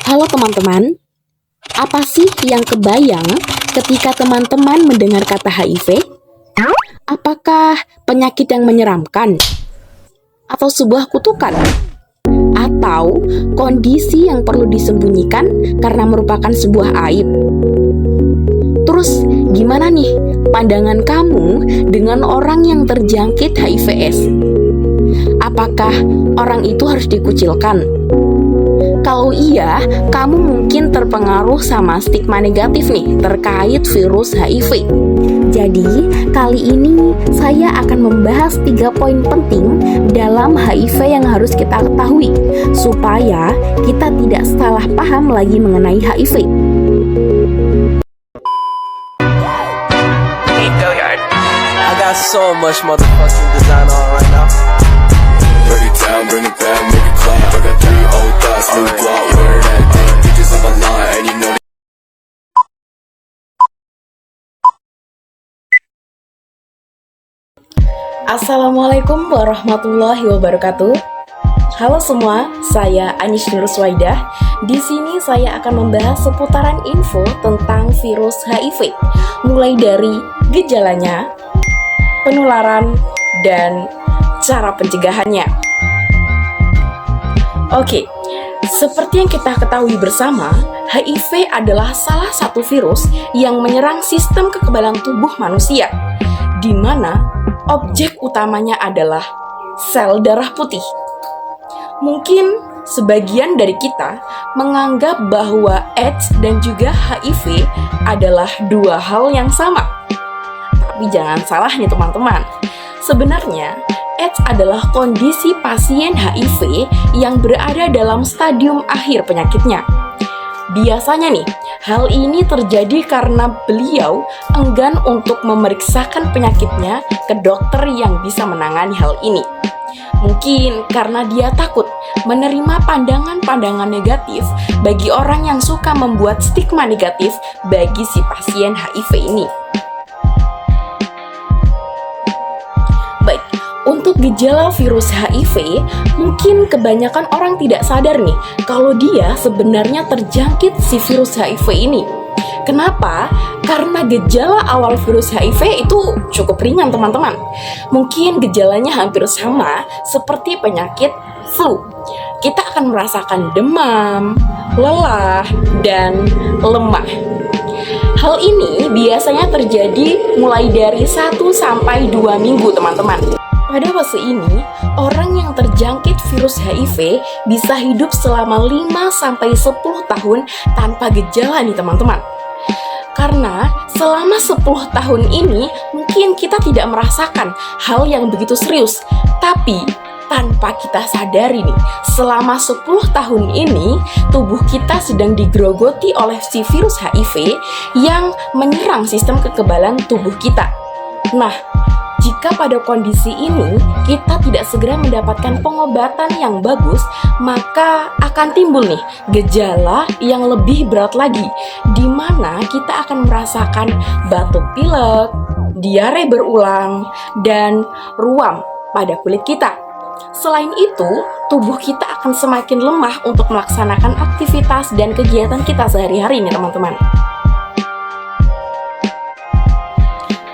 Halo teman-teman, apa sih yang kebayang ketika teman-teman mendengar kata HIV? Apakah penyakit yang menyeramkan? Atau sebuah kutukan? Atau kondisi yang perlu disembunyikan karena merupakan sebuah aib? Terus gimana nih pandangan kamu dengan orang yang terjangkit HIV/AIDS? Apakah orang itu harus dikucilkan? Kalau iya, kamu mungkin terpengaruh sama stigma negatif nih terkait virus HIV. Jadi, kali ini saya akan membahas 3 poin penting dalam HIV yang harus kita ketahui supaya kita tidak salah paham lagi mengenai HIV. I got so much motherfucking design on right now. Break it down, bring it back, make it clap. I got 3 old thoughts, new block, where that thing. Bitches on my line, and you know that. Assalamualaikum warahmatullahi wabarakatuh. Halo semua, saya Anish Nur Swaidah. Di sini saya akan membahas seputaran info tentang virus HIV, mulai dari gejalanya, penularan, dan cara pencegahannya. Oke, seperti yang kita ketahui bersama, HIV adalah salah satu virus yang menyerang sistem kekebalan tubuh manusia, di mana objek utamanya adalah sel darah putih. Mungkin sebagian dari kita menganggap bahwa AIDS dan juga HIV adalah dua hal yang sama. Tapi jangan salah nih teman-teman. Sebenarnya, AIDS adalah kondisi pasien HIV yang berada dalam stadium akhir penyakitnya. Biasanya nih, hal ini terjadi karena beliau enggan untuk memeriksakan penyakitnya ke dokter yang bisa menangani hal ini. Mungkin karena dia takut menerima pandangan-pandangan negatif bagi orang yang suka membuat stigma negatif bagi si pasien HIV ini. Baik, untuk gejala virus HIV, mungkin kebanyakan orang tidak sadar nih kalau dia sebenarnya terjangkit si virus HIV ini. Kenapa? Karena gejala awal virus HIV itu cukup ringan teman-teman. Mungkin gejalanya hampir sama seperti penyakit flu. Kita akan merasakan demam, lelah, dan lemah. Hal ini biasanya terjadi mulai dari 1 sampai 2 minggu teman-teman. Pada fase ini, orang yang terjangkit virus HIV bisa hidup selama 5 sampai 10 tahun tanpa gejala nih teman-teman. Karena selama 10 tahun ini mungkin kita tidak merasakan hal yang begitu serius. Tapi tanpa kita sadari nih, selama 10 tahun ini tubuh kita sedang digerogoti oleh si virus HIV yang menyerang sistem kekebalan tubuh kita. Nah, jika pada kondisi ini kita tidak segera mendapatkan pengobatan yang bagus, maka akan timbul nih gejala yang lebih berat lagi, di mana kita akan merasakan batuk pilek, diare berulang, dan ruam pada kulit kita. Selain itu, tubuh kita akan semakin lemah untuk melaksanakan aktivitas dan kegiatan kita sehari-hari nih teman-teman.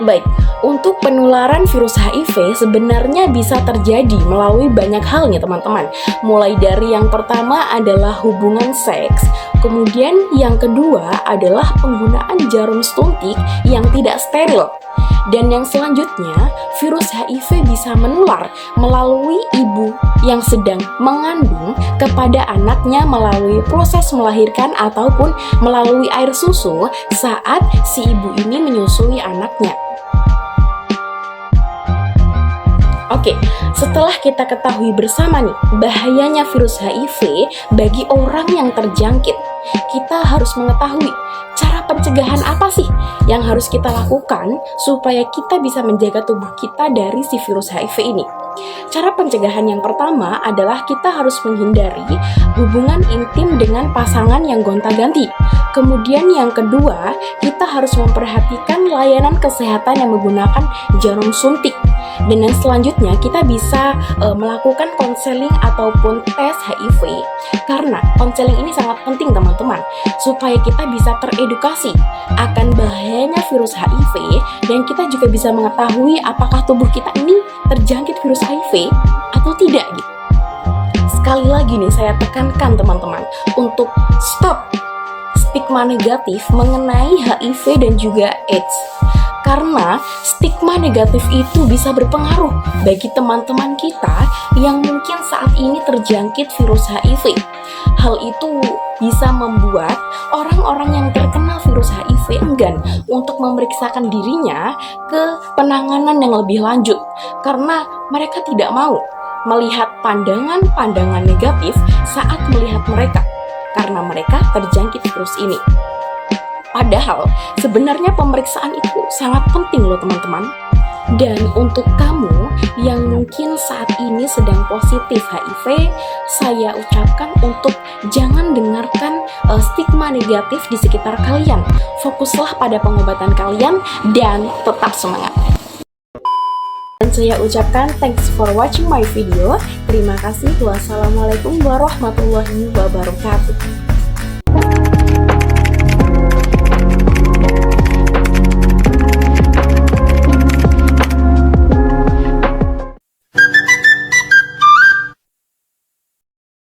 Baik, untuk penularan virus HIV sebenarnya bisa terjadi melalui banyak hal nih teman-teman. Mulai dari yang pertama adalah hubungan seks, kemudian yang kedua adalah penggunaan jarum suntik yang tidak steril. Dan yang selanjutnya, virus HIV bisa menular melalui ibu yang sedang mengandung kepada anaknya melalui proses melahirkan ataupun melalui air susu saat si ibu ini menyusui anaknya. Oke, setelah kita ketahui bersama nih bahayanya virus HIV bagi orang yang terjangkit, kita harus mengetahui cara pencegahan apa sih yang harus kita lakukan supaya kita bisa menjaga tubuh kita dari si virus HIV ini. Cara pencegahan yang pertama adalah kita harus menghindari hubungan intim dengan pasangan yang gonta-ganti. Kemudian yang kedua, kita harus memperhatikan layanan kesehatan yang menggunakan jarum suntik. Dan yang selanjutnya kita bisa melakukan konseling ataupun tes HIV, karena konseling ini sangat penting teman-teman, supaya kita bisa teredukasi akan bahayanya virus HIV dan kita juga bisa mengetahui apakah tubuh kita ini terjangkit virus HIV atau tidak gitu. Sekali lagi nih saya tekankan teman-teman untuk stop stigma negatif mengenai HIV dan juga AIDS. Karena stigma negatif itu bisa berpengaruh bagi teman-teman kita yang mungkin saat ini terjangkit virus HIV. Hal itu bisa membuat orang-orang yang terkena virus HIV enggan untuk memeriksakan dirinya ke penanganan yang lebih lanjut, karena mereka tidak mau melihat pandangan-pandangan negatif saat melihat mereka, karena mereka terjangkit virus ini. Padahal sebenarnya pemeriksaan itu sangat penting loh teman-teman. Dan untuk kamu yang mungkin saat ini sedang positif HIV, saya ucapkan untuk jangan dengarkan stigma negatif di sekitar kalian. Fokuslah pada pengobatan kalian dan tetap semangat. Dan saya ucapkan thanks for watching my video. Terima kasih. Wassalamualaikum warahmatullahi wabarakatuh.